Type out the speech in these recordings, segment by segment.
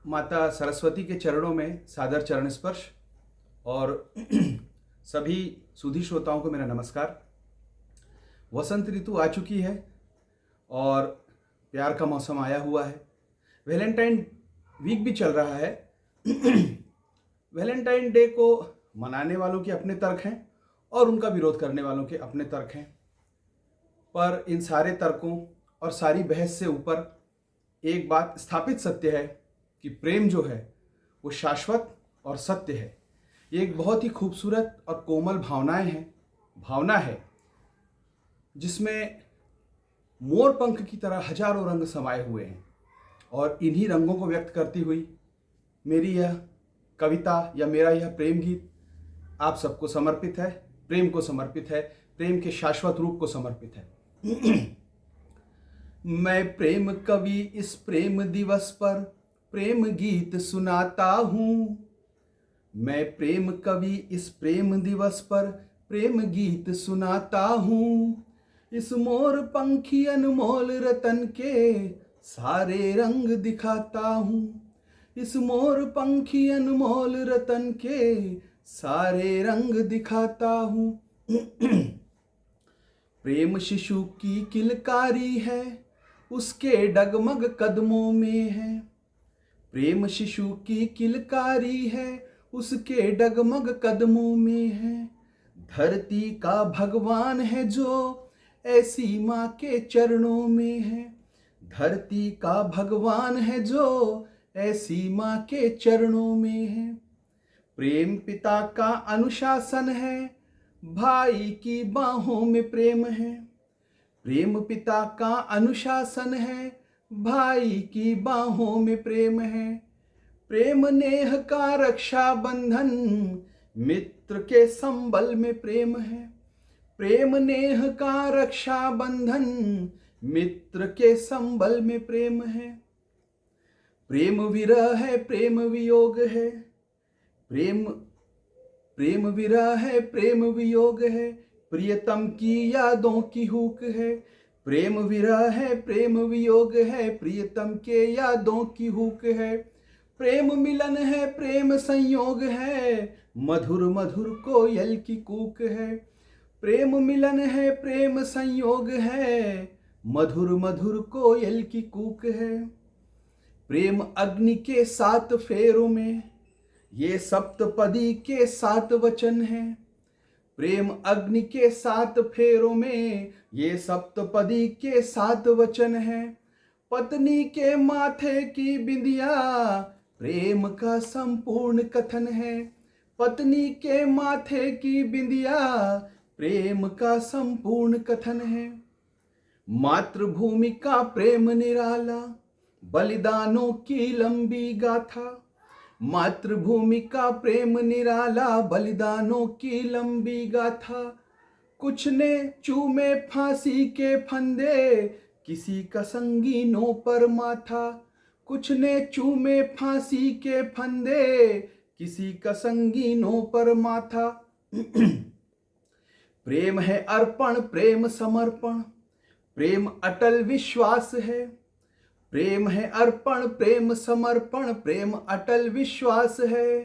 माता सरस्वती के चरणों में सादर चरण स्पर्श और सभी सुधी श्रोताओं को मेरा नमस्कार। वसंत ऋतु आ चुकी है और प्यार का मौसम आया हुआ है। वैलेंटाइन वीक भी चल रहा है। वैलेंटाइन डे को मनाने वालों के अपने तर्क हैं और उनका विरोध करने वालों के अपने तर्क हैं, पर इन सारे तर्कों और सारी बहस से ऊपर एक बात स्थापित सत्य है कि प्रेम जो है वो शाश्वत और सत्य है। ये एक बहुत ही खूबसूरत और कोमल भावना है जिसमें मोर पंख की तरह हजारों रंग समाये हुए हैं और इन्हीं रंगों को व्यक्त करती हुई मेरी यह कविता या मेरा यह प्रेम गीत आप सबको समर्पित है, प्रेम को समर्पित है, प्रेम के शाश्वत रूप को समर्पित है। मैं प्रेम कवि इस प्रेम दिवस पर प्रेम गीत सुनाता हूँ। मैं प्रेम कवि इस प्रेम दिवस पर प्रेम गीत सुनाता हूँ। इस मोर पंखी अनमोल रतन के सारे रंग दिखाता हूँ। इस मोर पंखी अनमोल रतन के सारे रंग दिखाता हूँ। प्रेम शिशु की किलकारी है, उसके डगमग कदमों में है। प्रेम शिशु की किलकारी है, उसके डगमग कदमों में है। धरती का भगवान है जो ऐसी माँ के चरणों में है। धरती का भगवान है जो ऐसी माँ के चरणों में है। प्रेम पिता का अनुशासन है, भाई की बाहों में प्रेम है। प्रेम पिता का अनुशासन है, भाई की बाहों में प्रेम है। प्रेम नेह का रक्षा बंधन, मित्र के संबल में प्रेम है। प्रेम नेह का रक्षा बंधन, मित्र के संबल में प्रेम है। प्रेम विरह है, प्रेम वियोग है। प्रेम विरह है, प्रेम वियोग है। प्रियतम की यादों की हुक है। प्रेम विरह है, प्रेम वियोग है। प्रियतम के यादों की हुक है। प्रेम मिलन है, प्रेम संयोग है। मधुर मधुर कोयल की कूक है। प्रेम मिलन है, प्रेम संयोग है। मधुर मधुर कोयल की कूक है। प्रेम अग्नि के 7 फेरों में, ये सप्तपदी के 7 वचन हैं। प्रेम अग्नि के 7 फेरों में, ये सप्तपदी के 7 वचन हैं। पत्नी के माथे की बिंदिया प्रेम का संपूर्ण कथन है। पत्नी के माथे की बिंदिया प्रेम का संपूर्ण कथन है। मातृभूमि का प्रेम निराला, बलिदानों की लंबी गाथा। मातृभूमि का प्रेम निराला, बलिदानों की लंबी गाथा। कुछ ने चूमे फांसी के फंदे, किसी का संगीनों पर माथा। कुछ ने चूमे फांसी के फंदे, किसी का संगीनों पर माथा। प्रेम है अर्पण, प्रेम समर्पण, प्रेम अटल विश्वास है। प्रेम है अर्पण, प्रेम समर्पण, प्रेम अटल विश्वास है।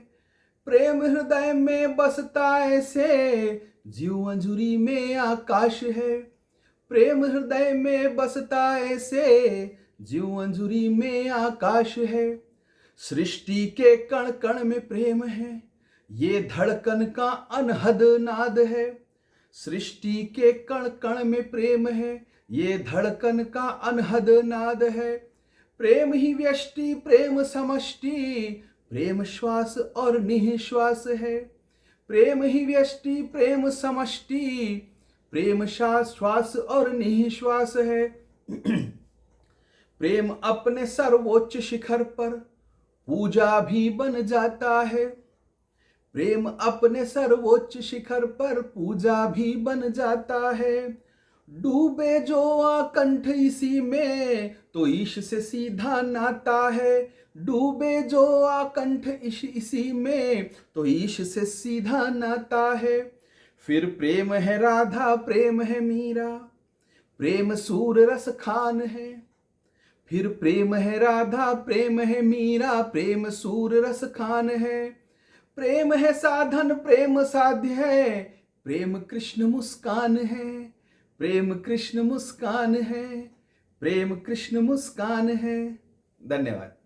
प्रेम हृदय में बसता ऐसे, जीव अंजुरी में आकाश है। प्रेम हृदय में बसता ऐसे, जीव अंजुरी में आकाश है। सृष्टि के कण कण में प्रेम है, ये धड़कन का अनहद नाद है। सृष्टि के कण कण में प्रेम है, ये धड़कन का अनहद नाद है। प्रेम ही व्यष्टि, प्रेम समष्टि, प्रेम श्वास और निःश्वास है। प्रेम ही व्यष्टि, प्रेम समष्टि, प्रेम श्वास और निःश्वास है। प्रेम अपने सर्वोच्च शिखर पर पूजा भी बन जाता है। प्रेम अपने सर्वोच्च शिखर पर पूजा भी बन जाता है। डूबे जो आकंठ इसी में, तो ईश से सीधा नाता है। डूबे जो आकंठ इसी में, तो ईश से सीधा नाता है। फिर प्रेम है राधा, प्रेम है मीरा, प्रेम सूर रस खान है। फिर प्रेम है राधा, प्रेम है मीरा, प्रेम सूर रस खान है। प्रेम है साधन, प्रेम साध्य है, प्रेम कृष्ण मुस्कान है। प्रेम कृष्ण मुस्कान है, प्रेम कृष्ण मुस्कान है। धन्यवाद।